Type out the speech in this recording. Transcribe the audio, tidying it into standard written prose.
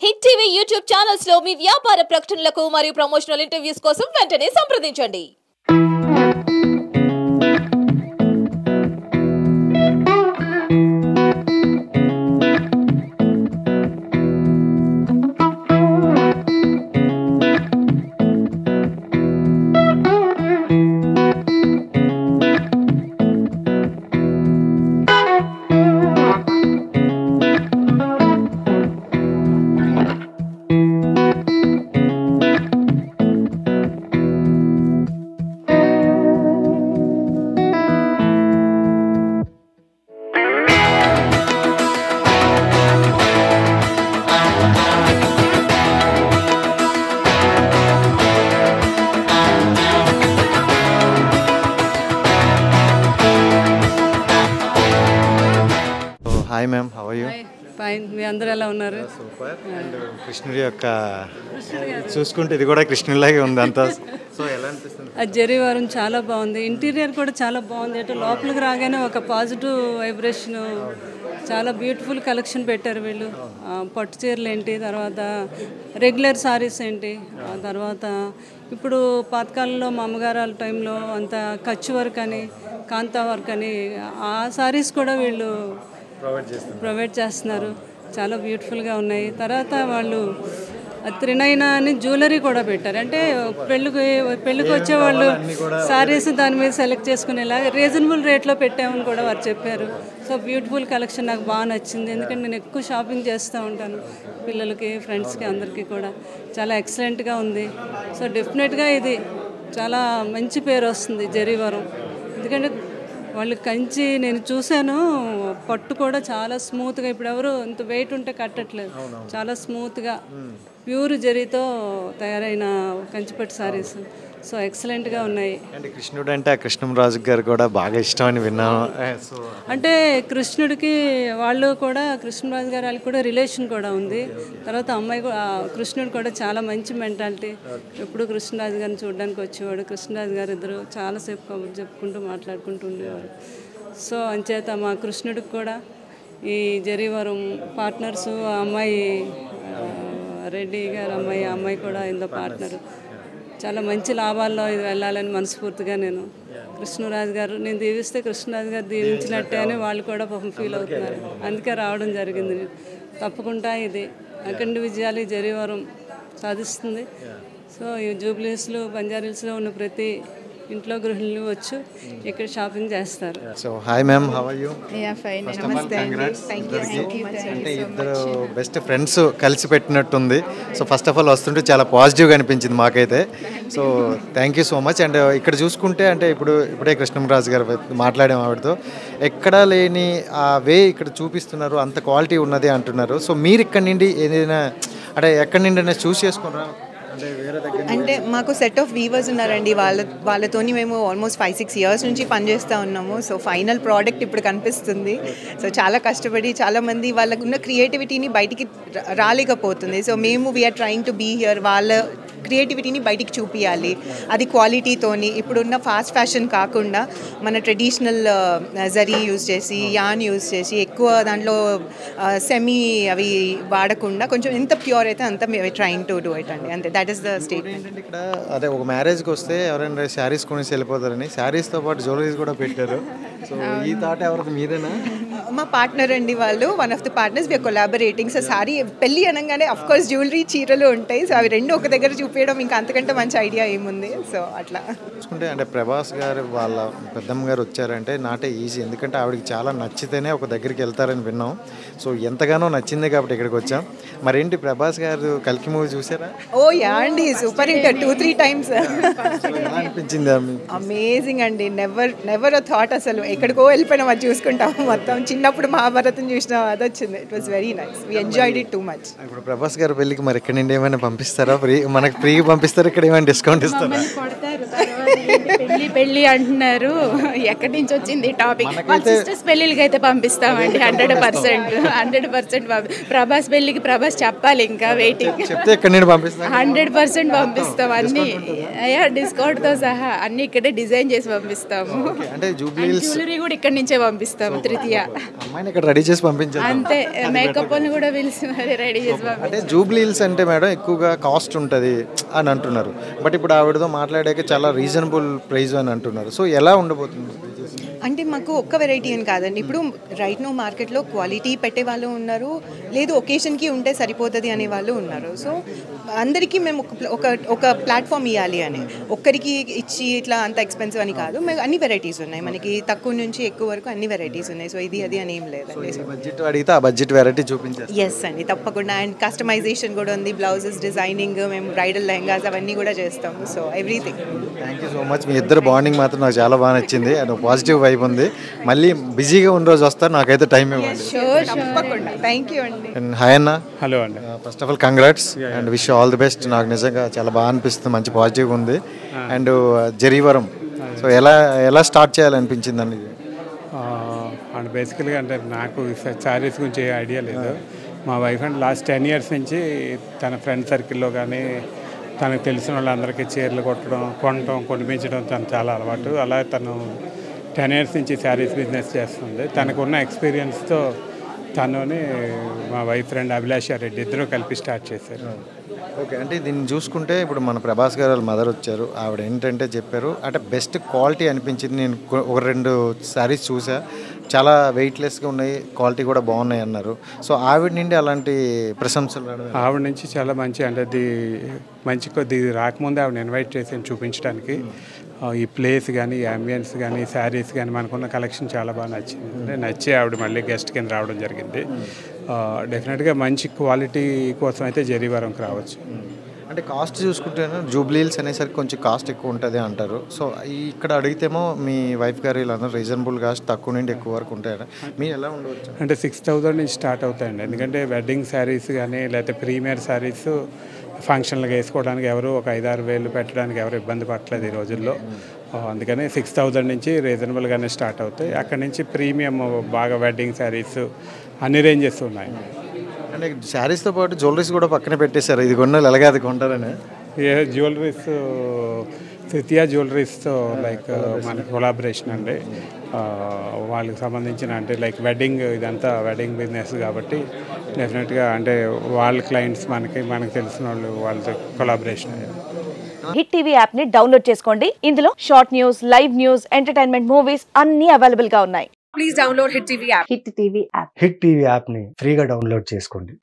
Hit TV YouTube channels లో మీ వ్యాపార ప్రకటనలకు మరియు ప్రమోషనల్ ఇంటర్వ్యూస్ కోసం వెంటనే సంప్రదించండి. Hi ma'am, how are you? Fine. మీ అందరూ ఎలా ఉన్నారు? సూపర్. అండ్ కృష్ణుడి యొక్క చూసుకుంటే ఇది కూడా కృష్ణుడిలాగే ఉంది అంతా. సో ఎలా అనిపిస్తుంది? ఆ జరీవారం చాలా బాగుంది. ఇంటీరియర్ కూడా చాలా బాగుంది. అంటే లోపలికి రాగానే ఒక పాజిటివ్ వైబ్రేషన్, చాలా బ్యూటిఫుల్ కలెక్షన్ పెట్టారు వీళ్ళు. పట్టు చీరలు ఏంటి, తర్వాత రెగ్యులర్ సారీస్ ఏంటి, తర్వాత ఇప్పుడు పాతకాలంలో మా అమ్మగారు వాళ్ళ టైంలో అంత కచ్చు వర్క్ అని, కాంతా వర్క్ అని, ఆ సారీస్ కూడా వీళ్ళు ప్రొవైడ్ చేస్తున్నారు. చాలా బ్యూటిఫుల్గా ఉన్నాయి. తర్వాత వాళ్ళు త్రినైనా అని జ్యువెలరీ కూడా పెట్టారు. అంటే పెళ్ళికి వచ్చేవాళ్ళు సారీస్ దాని మీద సెలెక్ట్ చేసుకునేలాగా రీజనబుల్ రేట్లో పెట్టామని కూడా వారు చెప్పారు. సో బ్యూటిఫుల్ కలెక్షన్ నాకు బాగా నచ్చింది. ఎందుకంటే నేను ఎక్కువ షాపింగ్ చేస్తూ ఉంటాను, పిల్లలకి, ఫ్రెండ్స్కి, అందరికీ కూడా. చాలా ఎక్సలెంట్గా ఉంది. సో డెఫినెట్గా ఇది చాలా మంచి పేరు వస్తుంది జరీవారం. ఎందుకంటే వాళ్ళు కంచి నేను చూశాను, పట్టు కూడా చాలా స్మూత్గా, ఇప్పుడు ఎవరు ఇంత వెయిట్ ఉంటే కట్టట్లేదు, చాలా స్మూత్గా ప్యూర్ జరీతో తయారైన కంచిపట్టు సారీస్. సో ఎక్సలెంట్గా ఉన్నాయి. అంటే కృష్ణుడు అంటే ఆ కృష్ణరాజు గారు కూడా బాగా ఇష్టం అని విన్నాను. అంటే కృష్ణుడికి వాళ్ళు కూడా, కృష్ణరాజు గారు వాళ్ళకి కూడా రిలేషన్ కూడా ఉంది. తర్వాత అమ్మాయి కృష్ణుడు కూడా చాలా మంచి మెంటాలిటీ. ఎప్పుడు కృష్ణరాజు గారిని చూడడానికి వచ్చేవాడు. కృష్ణరాజు గారు ఇద్దరు చాలాసేపు కబుర్లు చెప్పుకుంటూ మాట్లాడుకుంటూ ఉండేవారు. సో అంచేత మా కృష్ణుడికి కూడా ఈ జరీవారం పార్ట్నర్స్, ఆ అమ్మాయి రెడ్డి గారు అమ్మాయి కూడా ఇందులో పార్ట్నర్. చాలా మంచి లాభాల్లో ఇది వెళ్ళాలని మనస్ఫూర్తిగా నేను కృష్ణరాజు గారు, నేను దీవిస్తే కృష్ణరాజు గారు దీవించినట్టే అని వాళ్ళు కూడా పాపం ఫీల్ అవుతున్నారు. అందుకే రావడం జరిగింది. తప్పకుండా ఇది అఖండ విజయాలు జరీవారం సాధిస్తుంది. సో ఈ జూబ్లీహిల్స్లో, బంజారాహిల్స్లో ఉన్న ప్రతి ఇంట్లో గృహిణులు వచ్చి ఇక్కడ షాపింగ్ చేస్తారు. So hi ma'am, how are you? అంటే ఇద్దరు బెస్ట్ ఫ్రెండ్స్ కలిసి పెట్టినట్టుంది. సో ఫస్ట్ ఆఫ్ ఆల్ వస్తుంటే చాలా పాజిటివ్గా అనిపించింది మాకైతే. So thank you so much. And ఇక్కడ చూసుకుంటే అంటే ఇప్పుడే కృష్ణరాజు గారు మాట్లాడాము ఆవిడతో, ఎక్కడా లేని ఆ వే ఇక్కడ చూపిస్తున్నారు, అంత క్వాలిటీ ఉన్నది అంటున్నారు. సో మీరు ఇక్కడ నుండి ఏదైనా అంటే ఎక్కడి నుండి చూస్ చేసుకున్నారా? అంటే మాకు సెట్ ఆఫ్ వీవర్స్ ఉన్నారండి. వాళ్ళతోని మేము ఆల్మోస్ట్ 5-6 ఇయర్స్ నుంచి పనిచేస్తూ ఉన్నాము. సో ఫైనల్ ప్రోడక్ట్ ఇప్పుడు కనిపిస్తుంది. సో చాలా కష్టపడి చాలామంది వాళ్ళకు ఉన్న క్రియేటివిటీని బయటికి రాలేకపోతుంది. సో మేము we are trying to be here. వాళ్ళ క్రియేటివిటీని బయటికి చూపించాలి, అది క్వాలిటీతోని. ఇప్పుడున్న ఫాస్ట్ ఫ్యాషన్ కాకుండా మన ట్రెడిషనల్ జరీ యూజ్ చేసి, యాన్ యూజ్ చేసి, ఎక్కువ దాంట్లో సెమీ అవి వాడకుండా కొంచెం ఎంత ప్యూర్ అయితే అంత మేము ట్రైంగ్ టు డూ ఇట్ అండి. అంతే, దట్ ఈస్ ద స్టేట్మెంట్. ఇక్కడ అదే ఒక మ్యారేజ్కి వస్తే ఎవరైనా శారీస్ కొనేసి వెళ్ళిపోతారని శారీస్తో పాటు జ్యువెలరీస్ కూడా పెట్టారు. సో ఈ థాట్ ఎవరికి మీరేనా? మా పార్ట్నర్ అండి వాళ్ళు, one of the partners. We are collaborating. So sari పెళ్ళి అనగానే అఫ్ కోర్స్ జ్యువెలరీ, చీరలు ఉంటాయి. సో అవి రెండు ఒక దగ్గర చూపించడం ఇంకా అంతకంటే మంచి ఐడియా ఏముంది. సో అట్లా చూసుకుంటే అంటే ప్రభాస్ గారు వాళ్ళ పెద్దమ్మ గారు వచ్చారంటే నాటే ఈజీ. ఎందుకంటే ఆవిడకి చాలా నచ్చితేనే ఒక దగ్గరికి వెళ్తారని విన్నాం. సో ఎంతగానో నచ్చింది కాబట్టి ఇక్కడికి వచ్చాం. మరేంటి ప్రభాస్ గారు కల్కి మూవీ చూసారా? ఓ యా అండి, సూపర్ హిట్ 2-3 టైమ్స్. అనిపించింది అమేజింగ్ అండి. Never a thought. అసలు ఎక్కడికో వెళ్ళిపోయినాం, అది చూసుకుంటాము మొత్తం. చిన్నప్పుడు మహాభారతం చూసినాం, అది వచ్చింది. It was very nice. We enjoyed it too much. ఇప్పుడు ప్రభాస్ గారి పెళ్ళికి మరి ఇక్కడ నుండి ఏమైనా పంపిస్తారా? మనకి ఫ్రీగా పంపిస్తారా? ఇక్కడ ఏమైనా డిస్కౌంట్ ఇస్తారా? పెళ్లి అంటున్నారు, ఎక్కడి నుంచి వచ్చింది టాపిక్? వాళ్ళ సిస్టర్స్ పెళ్లికి అయితే పంపిస్తామండి 100%. ప్రభాస్ పెళ్లికి ప్రభాస్ చెప్పాలి, ఇంకా వెయిటింగ్. 100% పంపిస్తాం అన్ని, డిస్కౌంట్ తో సహా అన్ని ఇక్కడే డిజైన్ చేసి పంపిస్తాము. జ్యువెలరీ కూడా ఇక్కడ నుంచే పంపిస్తాము. తృతీయ రెడీ చేసి పంపించాలి అంతే, మేకప్ అని కూడా పిలిచి మరి రెడీ చేసి పంపిస్తాం. అంటే జూబ్లీ హిల్స్ అంటే మేడం ఎక్కువగా కాస్ట్ ఉంటుంది అని అంటున్నారు, బట్ ఇప్పుడు ఆవిడతో మాట్లాడాక చాలా రీజనబుల్ ప్రైస్ అని అంటున్నారు. సో ఎలా ఉండబోతుంది? అంటే మాకు ఒక్క వెరైటీ అని కాదండి, ఇప్పుడు రైట్ నో మార్కెట్లో క్వాలిటీ పెట్టే వాళ్ళు ఉన్నారు, లేదు ఒకేషన్కి ఉంటే సరిపోతుంది అనే వాళ్ళు ఉన్నారు. సో అందరికీ మేము ఒక ప్లాట్ఫామ్ ఇవ్వాలి అని, ఒక్కరికి ఇచ్చి ఇట్లా అంత ఎక్స్పెన్సివ్ అని కాదు. మేము అన్ని వెరైటీస్ ఉన్నాయి, మనకి తక్కువ నుంచి ఎక్కువ వరకు అన్ని వెరైటీస్ ఉన్నాయి. సో ఇది అది అని ఏం లేదండి. బడ్జెట్ అడిగితే ఆ బడ్జెట్ వెరైటీ చూపించారు. ఎస్ అండి, తప్పకుండా. అండ్ కస్టమైజేషన్ కూడా ఉంది, బ్లౌజెస్ డిజైనింగ్, మేము బ్రైడల్ లెహంగాస్ అవన్నీ కూడా చేస్తాము. So everything. Thank you so much. మీ ఇద్దరు బాండింగ్ మాత్రం నాకు చాలా బాగా నచ్చింది, అండ్ పాజిటివ్ వైబ్ ఉంది. మళ్ళీ బిజీగా ఉన్న రోజు వస్తారు, నాకైతే టైం ఇవ్వండి. తప్పకుండా. థ్యాంక్ యూ అండి. అండ్ హాయ్ అన్న. హలో అండి. First of all congrats and wish all the best. నాకు నిజంగా చాలా బాగా అనిపిస్తుంది, మంచి పాజిటివ్గా ఉంది. అండ్ జరీవరం, సో ఎలా స్టార్ట్ చేయాలనిపించింది అండి? అండ్ బేసికల్గా అంటే నాకు శారీస్ గురించి ఏ ఐడియా లేదు. మా వైఫ్ అండ్ లాస్ట్ 10 years నుంచి తన ఫ్రెండ్ సర్కిల్లో కానీ తనకు తెలిసిన వాళ్ళందరికీ చీరలు కొనటం కొనిపించడం తను చాలా అలవాటు. అలా తను 10 years నుంచి శారీస్ బిజినెస్ చేస్తుంది. తనకున్న ఎక్స్పీరియన్స్తో తనుని మా వైఫ్ ఫ్రెండ్ అభిలాష రెడ్డి ఇద్దరు కలిపి స్టార్ట్ చేశారు. ఓకే, అంటే దీన్ని చూసుకుంటే ఇప్పుడు మన ప్రభాస్ గారు వాళ్ళ మదర్ వచ్చారు, ఆవిడ ఏంటంటే చెప్పారు అంటే బెస్ట్ క్వాలిటీ అనిపించింది. నేను 1-2 శారీస్ చూసా, చాలా వెయిట్లెస్గా ఉన్నాయి, క్వాలిటీ కూడా బాగున్నాయి అన్నారు. సో ఆవిడ నుండి అలాంటి ప్రశంసలు? ఆవిడ నుంచి చాలా మంచి, అంటే అది మంచి కొద్ది రాకముందే ఆవిడ ఇన్వైట్ చేసి చూపించడానికి. ఈ ప్లేస్ కానీ, ఈ అంబియన్స్ కానీ, శారీస్ కానీ, మనకున్న కలెక్షన్ చాలా బాగా నచ్చింది. అంటే నచ్చే ఆవిడ మళ్ళీ గెస్ట్ కింద రావడం జరిగింది. డెఫినెట్గా మంచి క్వాలిటీ కోసం అయితే జరీవరంకి రావచ్చు. అంటే కాస్ట్ చూసుకుంటేనే జూబ్లీ హిల్స్ అనేసరికి కొంచెం కాస్ట్ ఎక్కువ ఉంటుంది అంటారు. సో ఇక్కడ అడిగితేమో మీ వైఫ్ గారు వీళ్ళందరూ రీజనబుల్ కాస్ట్, తక్కువ నుండి ఎక్కువ వరకు ఉంటాయా? మీరు ఎలా ఉండవచ్చు? అంటే 6,000 నుంచి స్టార్ట్ అవుతాయండి. ఎందుకంటే వెడ్డింగ్ శారీస్ కానీ లేకపోతే ప్రీమియర్ శారీస్ ఫంక్షన్లకు వేసుకోవడానికి ఎవరు ఒక 5-6 వేలు పెట్టడానికి ఎవరు ఇబ్బంది పడట్లేదు ఈ రోజుల్లో. అందుకని 6,000 నుంచి రీజనబుల్గానే స్టార్ట్ అవుతాయి. అక్కడి నుంచి ప్రీమియం బాగా వెడ్డింగ్ శారీస్ అన్ని రేంజెస్ ఉన్నాయి. అంటే శారీస్తో పాటు జ్యువెలరీస్ కూడా పక్కన పెట్టేశారు, ఇది కొన్న ఎలాగే అది కొంటారని. ఏ జ్యువెలరీస్ తృతీయ జ్యువెలరీస్తో లైక్ మన కొలాబరేషన్ అండి, వాళ్ళకి సంబంధించిన అంటే లైక్ వెడ్డింగ్, ఇదంతా వెడ్డింగ్ బిజినెస్ కాబట్టి డెఫినెట్గా అంటే వాళ్ళ క్లయింట్స్ మనకి తెలిసిన వాళ్ళు వాళ్ళతో కొలాబరేషన్. హిట్ టీవీ యాప్ ని డౌన్లోడ్ చేసుకోండి. ఇందులో short news, live news, entertainment movies అన్ని అవైలబుల్ గా ఉన్నాయి. Please download hit TV app. Hit TV app ని ఫ్రీగా డౌన్లోడ్ చేసుకోండి.